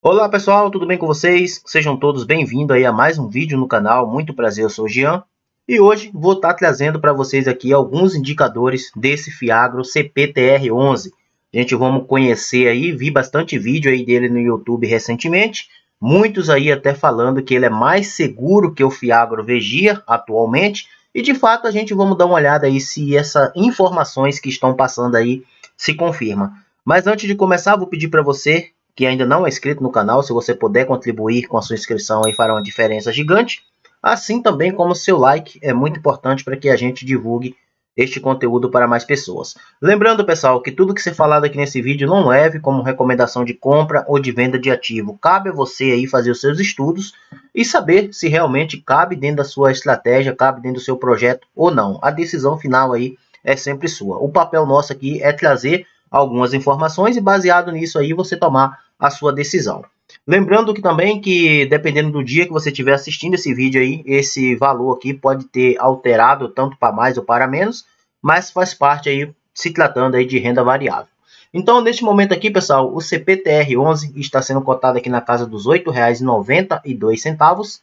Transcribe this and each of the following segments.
Olá pessoal, tudo bem com vocês? Sejam todos bem-vindos aí a mais um vídeo no canal. Muito prazer, eu sou o Jean. E hoje vou estar trazendo para vocês aqui alguns indicadores desse Fiagro CPTR11. Gente, vamos conhecer aí, vi bastante vídeo aí dele no YouTube recentemente. Muitos aí até falando que ele é mais seguro que o Fiagro Vegia atualmente. E de fato a gente vamos dar uma olhada aí se essas informações que estão passando aí se confirmam. Mas antes de começar, vou pedir para você que ainda não é inscrito no canal, se você puder contribuir com a sua inscrição aí fará uma diferença gigante. Assim também como seu like é muito importante para que a gente divulgue este conteúdo para mais pessoas. Lembrando, pessoal, que tudo que ser falado aqui nesse vídeo não leve como recomendação de compra ou de venda de ativo. Cabe a você aí fazer os seus estudos e saber se realmente cabe dentro da sua estratégia, cabe dentro do seu projeto ou não. A decisão final aí é sempre sua. O papel nosso aqui é trazer algumas informações e baseado nisso aí você tomar a sua decisão. Lembrando que também que dependendo do dia que você estiver assistindo esse vídeo aí, esse valor aqui pode ter alterado tanto para mais ou para menos, mas faz parte aí se tratando aí de renda variável. Então, neste momento aqui, pessoal, o CPTR11 está sendo cotado aqui na casa dos R$ 8,92.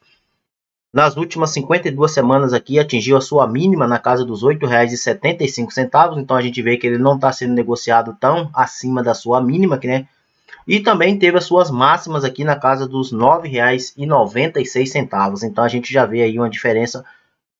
Nas últimas 52 semanas aqui atingiu a sua mínima na casa dos R$ 8,75. Então a gente vê que ele não está sendo negociado tão acima da sua mínima, né? E também teve as suas máximas aqui na casa dos R$ 9,96. Então a gente já vê aí uma diferença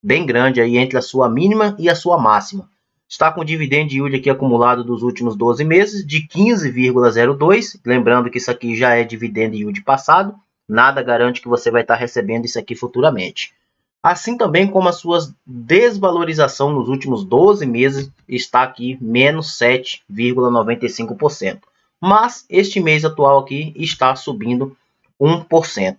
bem grande aí entre a sua mínima e a sua máxima. Está com dividend yield aqui acumulado dos últimos 12 meses de 15,02. Lembrando que isso aqui já é dividend yield passado. Nada garante que você vai estar recebendo isso aqui futuramente. Assim também como a sua desvalorização nos últimos 12 meses está aqui menos 7,95%. Mas este mês atual aqui está subindo 1%.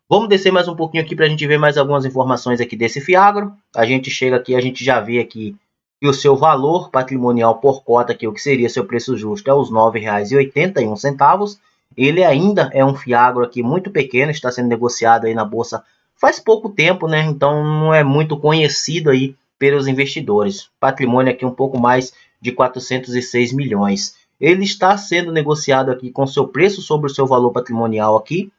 Vamos descer mais um pouquinho aqui para a gente ver mais algumas informações aqui desse Fiagro. A gente chega aqui, a gente já vê aqui que o seu valor patrimonial por cota, que o que seria seu preço justo, é os R$ 9,81. Ele ainda é um Fiagro aqui muito pequeno, está sendo negociado aí na bolsa faz pouco tempo, né? Então não é muito conhecido aí pelos investidores. Patrimônio aqui um pouco mais de 406 milhões. Ele está sendo negociado aqui com seu preço sobre o seu valor patrimonial aqui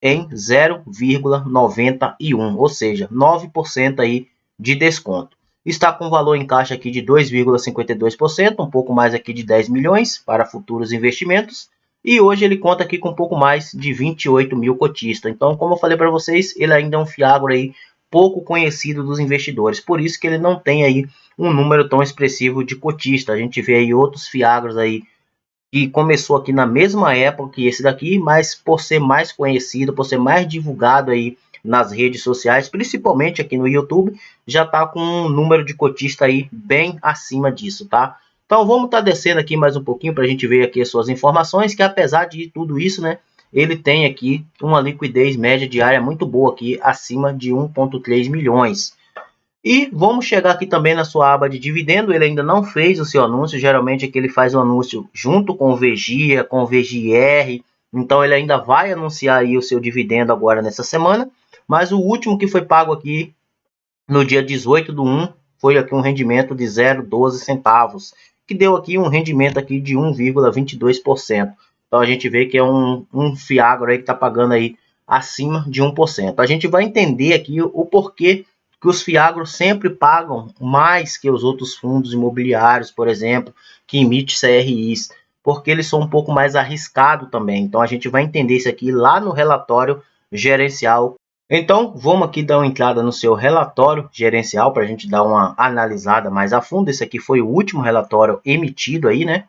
em 0,91, ou seja, 9% aí de desconto. Está com valor em caixa aqui de 2,52%, um pouco mais aqui de 10 milhões para futuros investimentos. E hoje ele conta aqui com um pouco mais de 28 mil cotistas. Então, como eu falei para vocês, ele ainda é um Fiagro aí pouco conhecido dos investidores. Por isso que ele não tem aí um número tão expressivo de cotistas. A gente vê aí outros Fiagros aí que começou aqui na mesma época que esse daqui, mas por ser mais conhecido, por ser mais divulgado aí nas redes sociais, principalmente aqui no YouTube, já está com um número de cotista aí bem acima disso, tá? Então vamos estar descendo aqui mais um pouquinho para a gente ver aqui as suas informações, que apesar de tudo isso, né, ele tem aqui uma liquidez média diária muito boa aqui, acima de 1,3 milhões. E vamos chegar aqui também na sua aba de dividendo. Ele ainda não fez o seu anúncio. Geralmente aqui ele faz o anúncio junto com o VGIA, com o VGIR. Então ele ainda vai anunciar aí o seu dividendo agora nessa semana. Mas o último que foi pago aqui no dia 18/1 foi aqui um rendimento de 0,12 centavos, que deu aqui um rendimento aqui de 1,22%. Então a gente vê que é um Fiagro aí que está pagando aí acima de 1%. A gente vai entender aqui o porquê que os Fiagros sempre pagam mais que os outros fundos imobiliários, por exemplo, que emitem CRIs, porque eles são um pouco mais arriscados também. Então a gente vai entender isso aqui lá no relatório gerencial. Então vamos aqui dar uma entrada no seu relatório gerencial para a gente dar uma analisada mais a fundo. Esse aqui foi o último relatório emitido aí, né?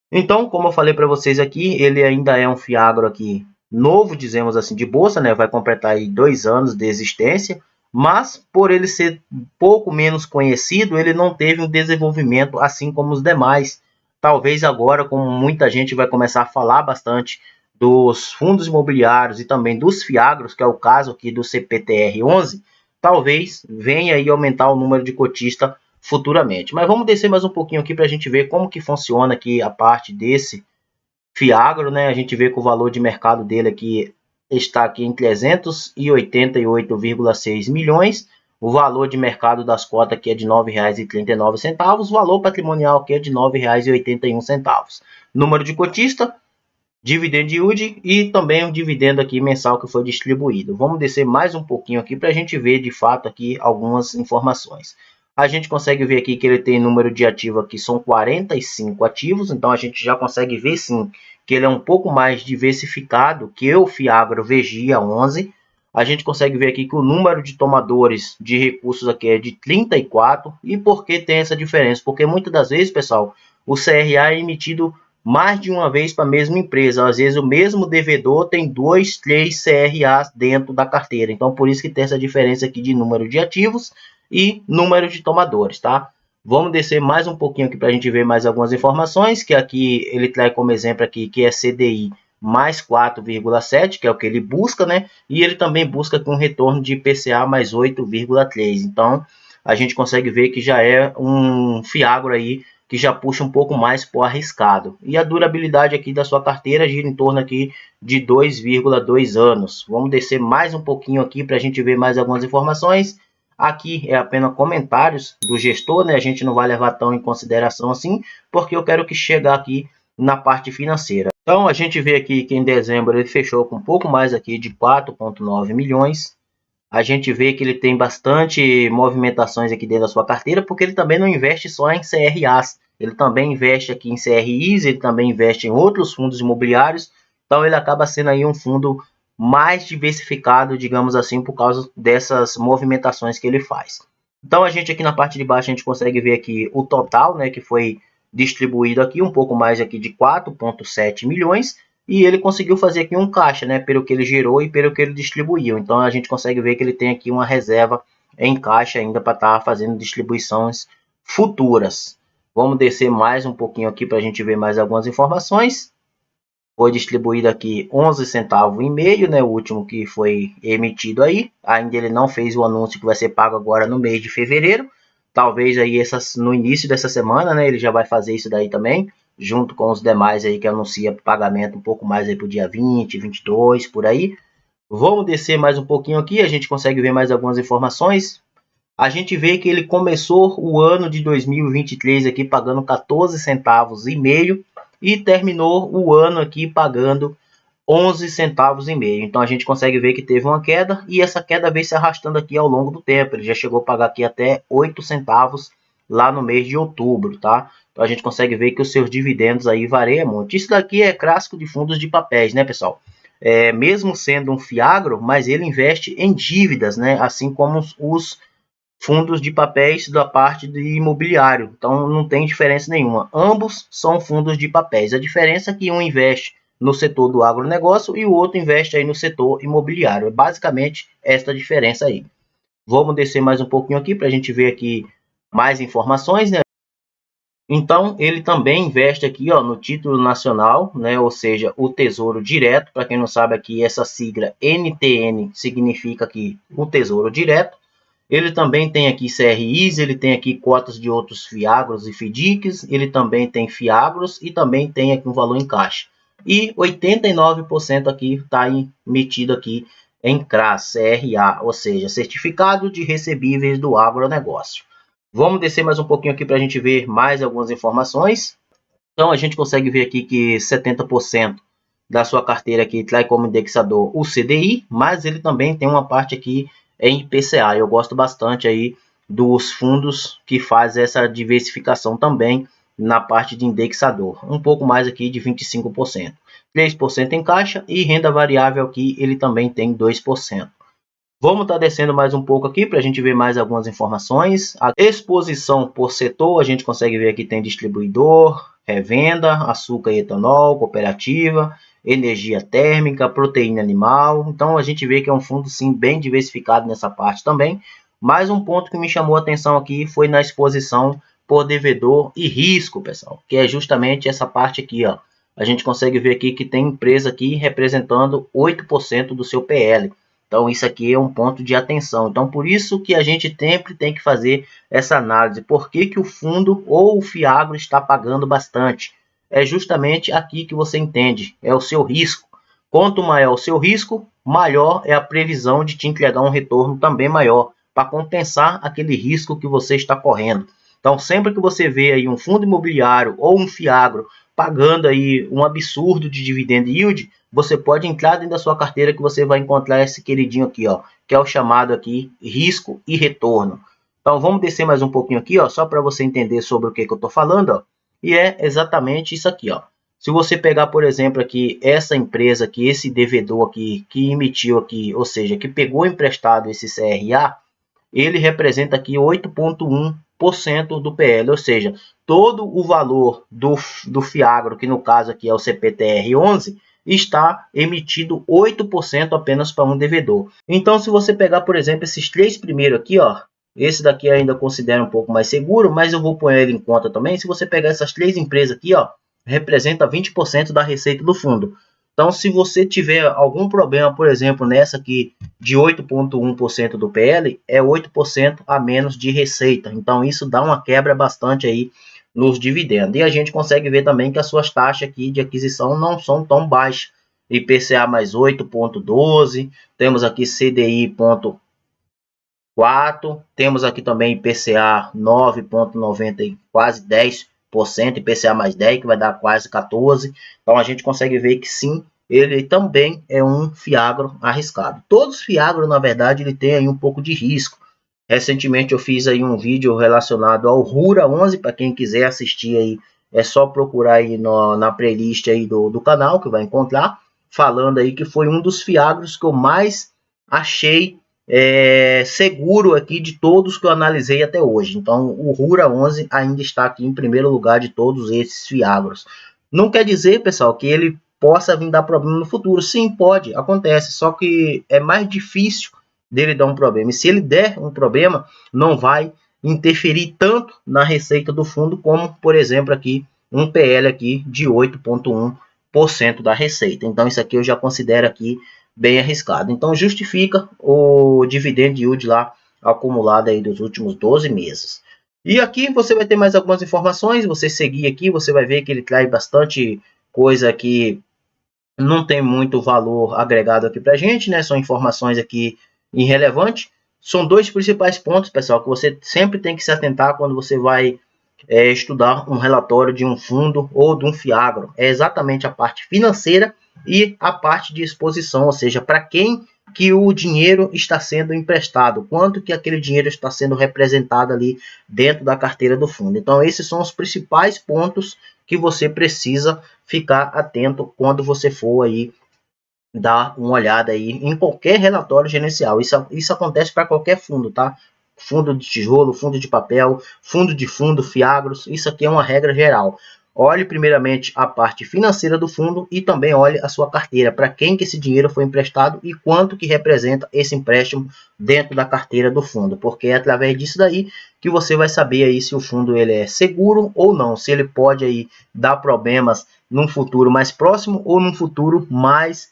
Então, como eu falei para vocês aqui, ele ainda é um Fiagro aqui novo, dizemos assim, de bolsa, né? Vai completar aí 2 anos de existência, mas por ele ser pouco menos conhecido, ele não teve um desenvolvimento assim como os demais. Talvez agora, como muita gente vai começar a falar bastante dos fundos imobiliários e também dos Fiagros, que é o caso aqui do CPTR11, talvez venha aí aumentar o número de cotistas futuramente. Mas vamos descer mais um pouquinho aqui para a gente ver como que funciona aqui a parte desse Fiagro, né? A gente vê que o valor de mercado dele aqui está aqui em 388,6 milhões. O valor de mercado das cotas aqui é de R$ 9,39. O valor patrimonial aqui é de R$ 9,81. Número de cotista, dividend yield e também o dividendo aqui mensal que foi distribuído. Vamos descer mais um pouquinho aqui para a gente ver de fato aqui algumas informações. A gente consegue ver aqui que ele tem número de ativos aqui, são 45 ativos, então a gente já consegue ver sim que ele é um pouco mais diversificado que o Fiagro VGIA 11. A gente consegue ver aqui que o número de tomadores de recursos aqui é de 34. E por que tem essa diferença? Porque muitas das vezes, pessoal, o CRA é emitido mais de uma vez para a mesma empresa. Às vezes o mesmo devedor tem 2, 3 CRAs dentro da carteira. Então por isso que tem essa diferença aqui de número de ativos e número de tomadores, tá? Vamos descer mais um pouquinho aqui para a gente ver mais algumas informações, que aqui ele traz como exemplo aqui que é CDI mais 4,7, que é o que ele busca, né? E ele também busca com um retorno de IPCA mais 8,3. Então a gente consegue ver que já é um fiagro aí que já puxa um pouco mais para o arriscado. E a durabilidade aqui da sua carteira gira em torno aqui de 2,2 anos. Vamos descer mais um pouquinho aqui para a gente ver mais algumas informações. Aqui é apenas comentários do gestor, né? A gente não vai levar tão em consideração assim, porque eu quero que chegue aqui na parte financeira. Então a gente vê aqui que em dezembro ele fechou com um pouco mais aqui de 4,9 milhões. A gente vê que ele tem bastante movimentações aqui dentro da sua carteira, porque ele também não investe só em CRAs, ele também investe aqui em CRIs, ele também investe em outros fundos imobiliários, então ele acaba sendo aí um fundo mais diversificado, digamos assim, por causa dessas movimentações que ele faz. Então a gente aqui na parte de baixo a gente consegue ver aqui o total, né, que foi distribuído aqui, um pouco mais aqui de 4,7 milhões, e ele conseguiu fazer aqui um caixa, né, pelo que ele gerou e pelo que ele distribuiu. Então a gente consegue ver que ele tem aqui uma reserva em caixa ainda para estar fazendo distribuições futuras. Vamos descer mais um pouquinho aqui para a gente ver mais algumas informações. Foi distribuído aqui 11 centavos e meio, né, o último que foi emitido aí. Ainda ele não fez o anúncio que vai ser pago agora no mês de fevereiro. Talvez aí no início dessa semana, né, ele já vai fazer isso daí também, junto com os demais aí que anuncia pagamento um pouco mais aí para o dia 20, 22, por aí. Vamos descer mais um pouquinho aqui, a gente consegue ver mais algumas informações. A gente vê que ele começou o ano de 2023 aqui pagando 14 centavos e meio e terminou o ano aqui pagando 11 centavos e meio. Então a gente consegue ver que teve uma queda e essa queda veio se arrastando aqui ao longo do tempo. Ele já chegou a pagar aqui até 8 centavos lá no mês de outubro, tá? Então a gente consegue ver que os seus dividendos aí variam muito. Isso daqui é clássico de fundos de papéis, né, pessoal? Mesmo sendo um fiagro, mas ele investe em dívidas, né? Assim como os fundos de papéis da parte de imobiliário. Então não tem diferença nenhuma. Ambos são fundos de papéis. A diferença é que um investe no setor do agronegócio e o outro investe aí no setor imobiliário. É basicamente esta diferença aí. Vamos descer mais um pouquinho aqui para a gente ver aqui mais informações, né? Então, ele também investe aqui ó, no título nacional, né? Ou seja, o Tesouro Direto. Para quem não sabe aqui, essa sigla NTN significa aqui o Tesouro Direto. Ele também tem aqui CRIs, ele tem aqui cotas de outros fiagros e FDICs, ele também tem fiagros e também tem aqui um valor em caixa. E 89% aqui está emitido aqui em CRAS, CRA, ou seja, Certificado de Recebíveis do Agronegócio. Vamos descer mais um pouquinho aqui para a gente ver mais algumas informações. Então a gente consegue ver aqui que 70% da sua carteira aqui traz como indexador o CDI, mas ele também tem uma parte aqui em IPCA. Eu gosto bastante aí dos fundos que fazem essa diversificação também na parte de indexador. Um pouco mais aqui de 25%. 3% em caixa e renda variável aqui ele também tem 2%. Vamos estar descendo mais um pouco aqui para a gente ver mais algumas informações. A exposição por setor, a gente consegue ver aqui tem distribuidor, revenda, açúcar e etanol, cooperativa, energia térmica, proteína animal. Então a gente vê que é um fundo sim bem diversificado nessa parte também. Mais um ponto que me chamou a atenção aqui foi na exposição por devedor e risco, pessoal, que é justamente essa parte aqui, ó. A gente consegue ver aqui que tem empresa aqui representando 8% do seu PL. Então isso aqui é um ponto de atenção. Então por isso que a gente sempre tem que fazer essa análise. Por que que o fundo ou o fiagro está pagando bastante? É justamente aqui que você entende. É o seu risco. Quanto maior o seu risco, maior é a previsão de te entregar um retorno também maior, para compensar aquele risco que você está correndo. Então sempre que você vê aí um fundo imobiliário ou um fiagro pagando aí um absurdo de dividend yield, você pode entrar dentro da sua carteira que você vai encontrar esse queridinho aqui, ó, que é o chamado aqui risco e retorno. Então vamos descer mais um pouquinho aqui, ó, só para você entender sobre o que eu estou falando, ó, e é exatamente isso aqui, ó. Se você pegar, por exemplo, aqui essa empresa aqui, esse devedor aqui que emitiu aqui, ou seja, que pegou emprestado esse CRA, ele representa aqui 8,1% do PL, ou seja, todo o valor do FIAGRO, que no caso aqui é o CPTR11, está emitido 8% apenas para um devedor. Então, se você pegar, por exemplo, esses três primeiros aqui, ó, esse daqui ainda considera um pouco mais seguro, mas eu vou pôr ele em conta também. Se você pegar essas três empresas aqui, ó, representa 20% da receita do fundo. Então, se você tiver algum problema, por exemplo, nessa aqui de 8,1% do PL, é 8% a menos de receita. Então, isso dá uma quebra bastante aí nos dividendos. E a gente consegue ver também que as suas taxas aqui de aquisição não são tão baixas. IPCA mais 8,12, temos aqui CDI 4, temos aqui também IPCA 9,90, quase 10%, IPCA mais 10, que vai dar quase 14%. Então a gente consegue ver que sim, ele também é um FIAGRO arriscado. Todos os FIAGRO, na verdade, ele tem aí um pouco de risco. Recentemente eu fiz aí um vídeo relacionado ao RURA 11, para quem quiser assistir aí, é só procurar aí na playlist aí do canal, que vai encontrar, falando aí que foi um dos FIAGROs que eu mais achei seguro aqui de todos que eu analisei até hoje. Então o RURA 11 ainda está aqui em primeiro lugar de todos esses FIAGROs. Não quer dizer, pessoal, que ele possa vir dar problema no futuro. Sim, pode, acontece, só que é mais difícil dele dar um problema. E se ele der um problema, não vai interferir tanto na receita do fundo como, por exemplo, aqui um PL aqui de 8,1% da receita. Então isso aqui eu já considero aqui bem arriscado. Então justifica o dividend yield lá acumulado aí dos últimos 12 meses. E aqui você vai ter mais algumas informações, você seguir aqui, você vai ver que ele traz bastante coisa que não tem muito valor agregado aqui para a gente, né? São informações aqui irrelevantes. São dois principais pontos, pessoal, que você sempre tem que se atentar quando você vai estudar um relatório de um fundo ou de um FIAGRO. É exatamente a parte financeira e a parte de exposição, ou seja, para quem que o dinheiro está sendo emprestado, quanto que aquele dinheiro está sendo representado ali dentro da carteira do fundo. Então esses são os principais pontos que você precisa ficar atento quando você for aí dar uma olhada aí em qualquer relatório gerencial. Isso acontece para qualquer fundo, tá? Fundo de tijolo, fundo de papel, fundo de fundo, FIAGROS, isso aqui é uma regra geral. Olhe primeiramente a parte financeira do fundo e também olhe a sua carteira, para quem que esse dinheiro foi emprestado e quanto que representa esse empréstimo dentro da carteira do fundo, porque é através disso daí que você vai saber aí se o fundo ele é seguro ou não, se ele pode aí dar problemas num futuro mais próximo ou num futuro mais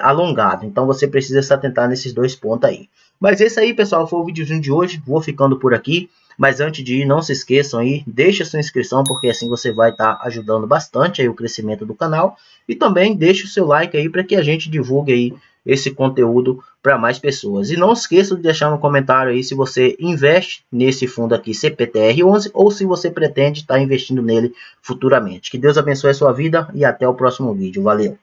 alongado. Então você precisa se atentar nesses dois pontos aí. Mas esse aí, pessoal, foi o videozinho de hoje. Vou ficando por aqui. Mas antes de ir, não se esqueçam aí, deixa sua inscrição, porque assim você vai estar ajudando bastante aí o crescimento do canal. E também deixa o seu like aí para que a gente divulgue aí esse conteúdo para mais pessoas. E não esqueça de deixar no comentário aí se você investe nesse fundo aqui CPTR11 ou se você pretende estar investindo nele futuramente. Que Deus abençoe a sua vida e até o próximo vídeo. Valeu!